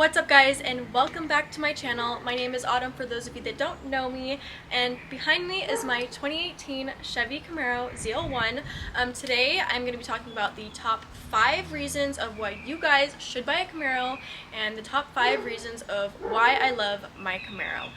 What's up guys, and welcome back to my channel. My name is Autumn for those of you that don't know me, and behind me is my 2018 Chevy Camaro ZL1. Today I'm going to be talking about the top 5 reasons of why you guys should buy a Camaro and the top 5 reasons of why I love my Camaro.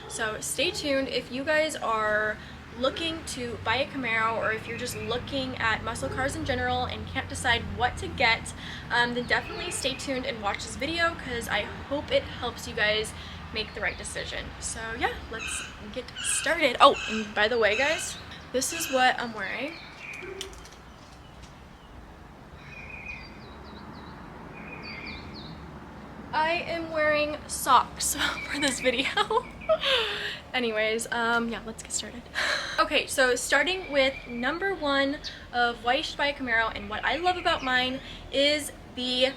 So stay tuned if you guys are looking to buy a Camaro, or if you're just looking at muscle cars in general and can't decide what to get, then definitely stay tuned and watch this video because I hope it helps you guys make the right decision. So yeah, let's get started. Oh, and by the way guys, this is what I'm wearing. I am wearing socks for this video. Anyways, yeah, let's get started. Okay, so starting with number 1 of why you should buy a Camaro and what I love about mine is the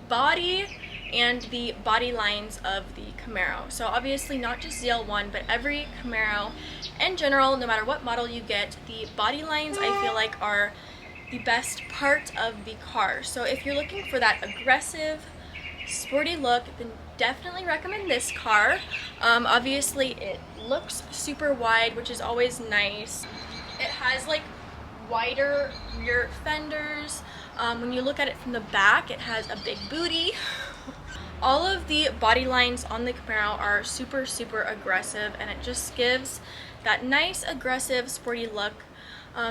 body and the body lines of the Camaro. So obviously not just ZL1, but every Camaro in general, no matter what model you get, the body lines I feel like are the best part of the car. So if you're looking for that aggressive, sporty look, then definitely recommend this car. Obviously it looks super wide, which is always nice. It has like wider rear fenders. When you look at it from the back, it has a big booty. All of the body lines on the Camaro are super aggressive, and it just gives that nice aggressive sporty look.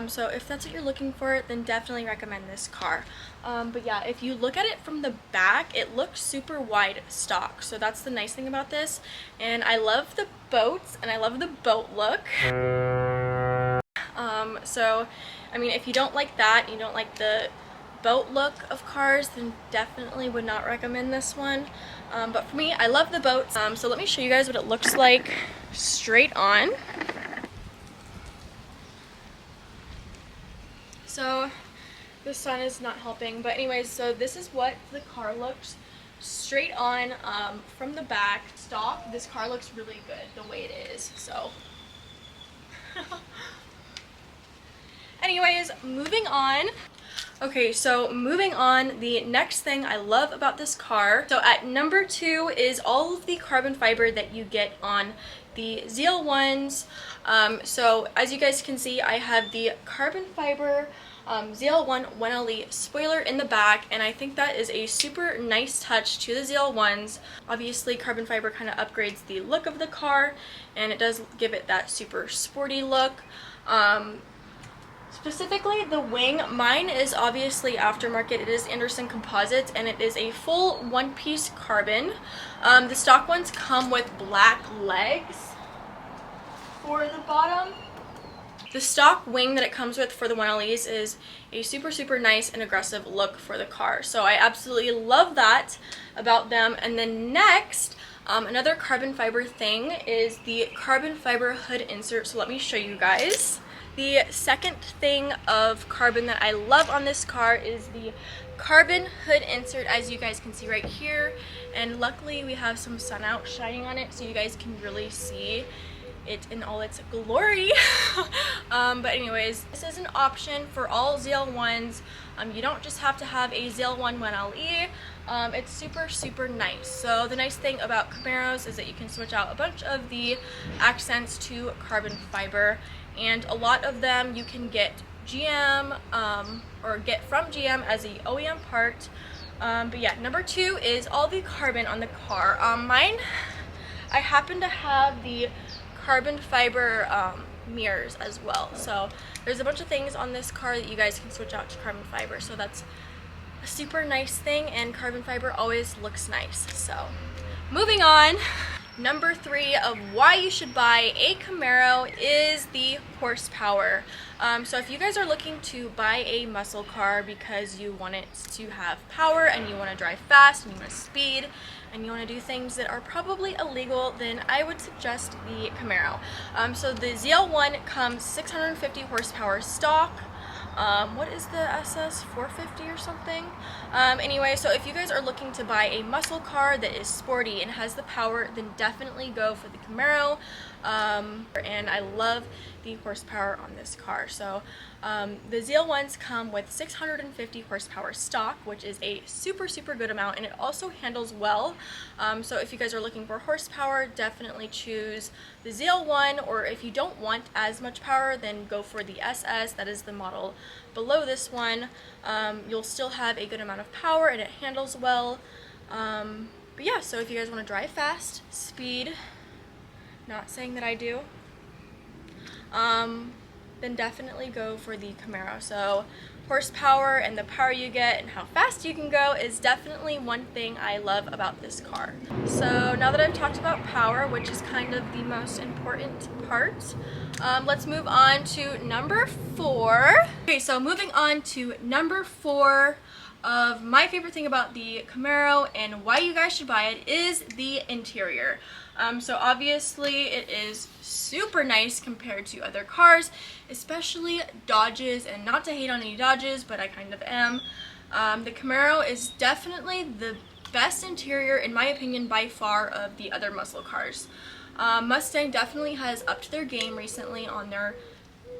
So if that's what you're looking for, then definitely recommend this car. But yeah, if you look at it from the back, it looks super wide stock. So that's the nice thing about this. And I love the boats, and I love the boat look. So, I mean, if you don't like that, you don't like the boat look of cars, then definitely would not recommend this one. But for me, I love the boats. So let me show you guys what it looks like straight on. So the sun is not helping, but anyways, so this is what the car looks straight on from the back stock. This car looks really good the way it is. So anyways, moving on. Okay, so moving on, the next thing I love about this car, so at number 2 is all of the carbon fiber that you get on the ZL1s. So as you guys can see, I have the carbon fiber ZL1 1LE spoiler in the back, and I think that is a super nice touch to the ZL1s. Obviously carbon fiber kind of upgrades the look of the car, and it does give it that super sporty look. Specifically the wing, mine is obviously aftermarket. It is Anderson Composites, and it is a full one-piece carbon. The stock ones come with black legs for the bottom. The stock wing that it comes with for the 1LEs is a super nice and aggressive look for the car. So I absolutely love that about them. And then next, another carbon fiber thing is the carbon fiber hood insert. So let me show you guys. The second thing of carbon that I love on this car is the carbon hood insert, as you guys can see right here. And luckily we have some sun out shining on it, so you guys can really see it in all its glory. But anyways, this is an option for all ZL1s. You don't just have to have a ZL1 1LE. It's super nice. So the nice thing about Camaros is that you can switch out a bunch of the accents to carbon fiber, and a lot of them you can get GM or get from GM as a OEM part. But yeah, number 2 is all the carbon on the car. Mine, I happen to have the carbon fiber mirrors as well. So there's a bunch of things on this car that you guys can switch out to carbon fiber. So that's a super nice thing, and carbon fiber always looks nice. So moving on. Number 3 of why you should buy a Camaro is the horsepower. So if you guys are looking to buy a muscle car because you want it to have power, and you want to drive fast, and you want to speed, and you want to do things that are probably illegal, then I would suggest the Camaro. So the ZL1 comes 650 horsepower stock. What is the SS 450 or something? Anyway, so if you guys are looking to buy a muscle car that is sporty and has the power, then definitely go for the Camaro. and I love the horsepower on this car. So the ZL1s come with 650 horsepower stock, which is a super good amount, and it also handles well. So if you guys are looking for horsepower, definitely choose the ZL1, or if you don't want as much power, then go for the SS. That is the model below this one. You'll still have a good amount of power and it handles well. But yeah, so if you guys want to drive fast, speed, not saying that I do, then definitely go for the Camaro. So horsepower and the power you get and how fast you can go is definitely one thing I love about this car. So now that I've talked about power, which is kind of the most important part, let's move on to number 4. Okay, so moving on to number 4 of my favorite thing about the Camaro and why you guys should buy it is the interior. So obviously it is super nice compared to other cars, especially Dodges, and not to hate on any Dodges, but I kind of am. The Camaro is definitely the best interior, in my opinion, by far of the other muscle cars. Mustang definitely has upped their game recently on their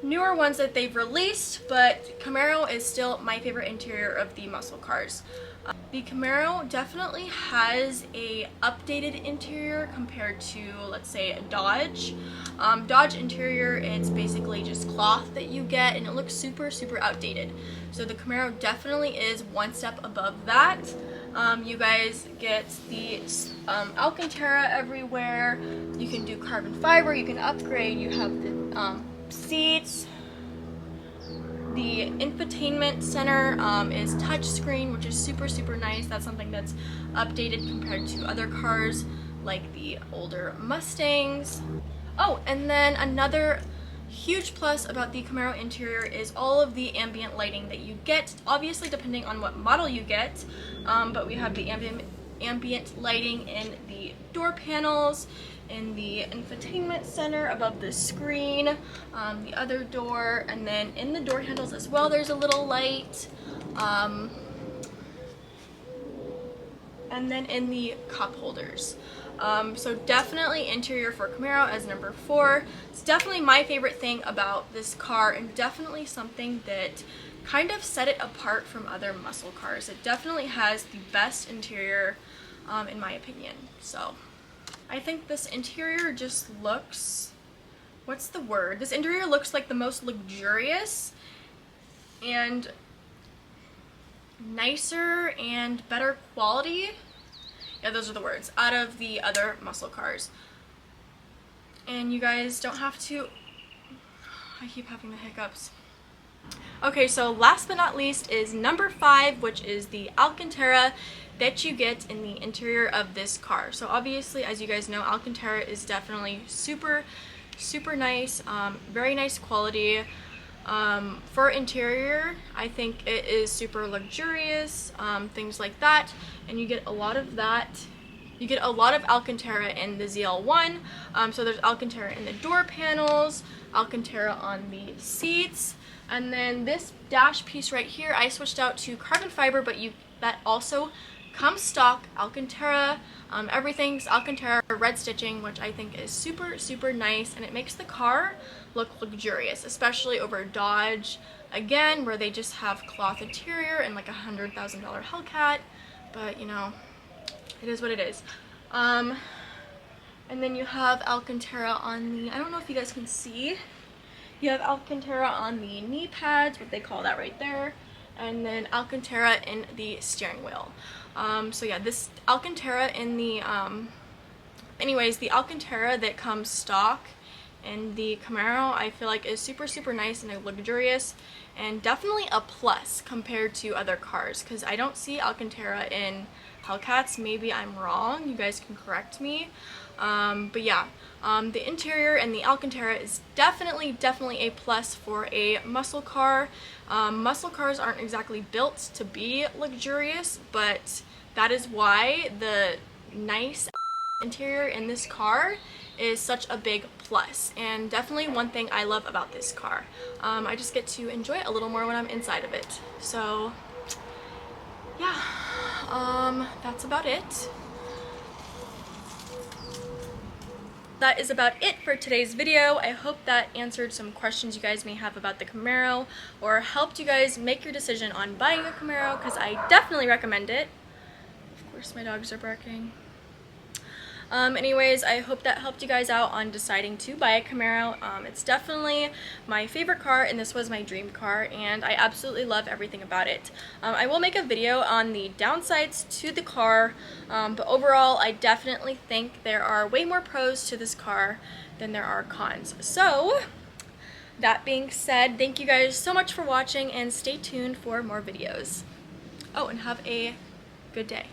newer ones that they've released, but Camaro is still my favorite interior of the muscle cars. The Camaro definitely has a updated interior compared to, let's say, a Dodge. Dodge interior, it's basically just cloth that you get, and it looks super outdated. So the Camaro definitely is one step above that. You guys get the Alcantara everywhere. You can do carbon fiber, you can upgrade, you have the seats. The infotainment center is touchscreen, which is super nice. That's something that's updated compared to other cars like the older Mustangs. Oh, and then another huge plus about the Camaro interior is all of the ambient lighting that you get, obviously depending on what model you get, but we have the ambient lighting in the door panels, in the infotainment center above the screen, the other door, and then in the door handles as well there's a little light, and then in the cup holders. So definitely interior for Camaro as number 4. It's definitely my favorite thing about this car, and definitely something that kind of set it apart from other muscle cars. It definitely has the best interior in my opinion. So I think this interior just looks, what's the word? This interior looks like the most luxurious and nicer and better quality, yeah, those are the words, out of the other muscle cars. And you guys don't have to, I keep having the hiccups. Okay, so last but not least is number 5, which is the Alcantara that you get in the interior of this car. So obviously, as you guys know, Alcantara is definitely super nice, very nice quality. For interior, I think it is super luxurious, things like that, and you get a lot of that. You get a lot of Alcantara in the ZL1, so there's Alcantara in the door panels, Alcantara on the seats, and then this dash piece right here, I switched out to carbon fiber, but that also comes stock Alcantara. Everything's Alcantara red stitching, which I think is super nice, and it makes the car look luxurious, especially over Dodge, again, where they just have cloth interior and like $100,000 Hellcat, but you know, it is what it is. And then you have Alcantara on the, I don't know if you guys can see, you have Alcantara on the knee pads, what they call that right there, and then Alcantara in the steering wheel. So yeah, this Alcantara in the, anyways, the Alcantara that comes stock in the Camaro, I feel like is super nice and luxurious, and definitely a plus compared to other cars, because I don't see Alcantara in Hellcats. Maybe I'm wrong, you guys can correct me. But yeah, the interior and the Alcantara is definitely a plus for a muscle car. Muscle cars aren't exactly built to be luxurious, but that is why the nice interior in this car is such a big plus, and definitely one thing I love about this car. I just get to enjoy it a little more when I'm inside of it. So yeah, that's about it. that is about it for today's video. I hope that answered some questions you guys may have about the Camaro or helped you guys make your decision on buying a Camaro, because I definitely recommend it. Of course, my dogs are barking. Anyways, I hope that helped you guys out on deciding to buy a Camaro. It's definitely my favorite car, and this was my dream car, and I absolutely love everything about it. I will make a video on the downsides to the car, but overall, I definitely think there are way more pros to this car than there are cons. So, that being said, thank you guys so much for watching, and stay tuned for more videos. Oh, and have a good day.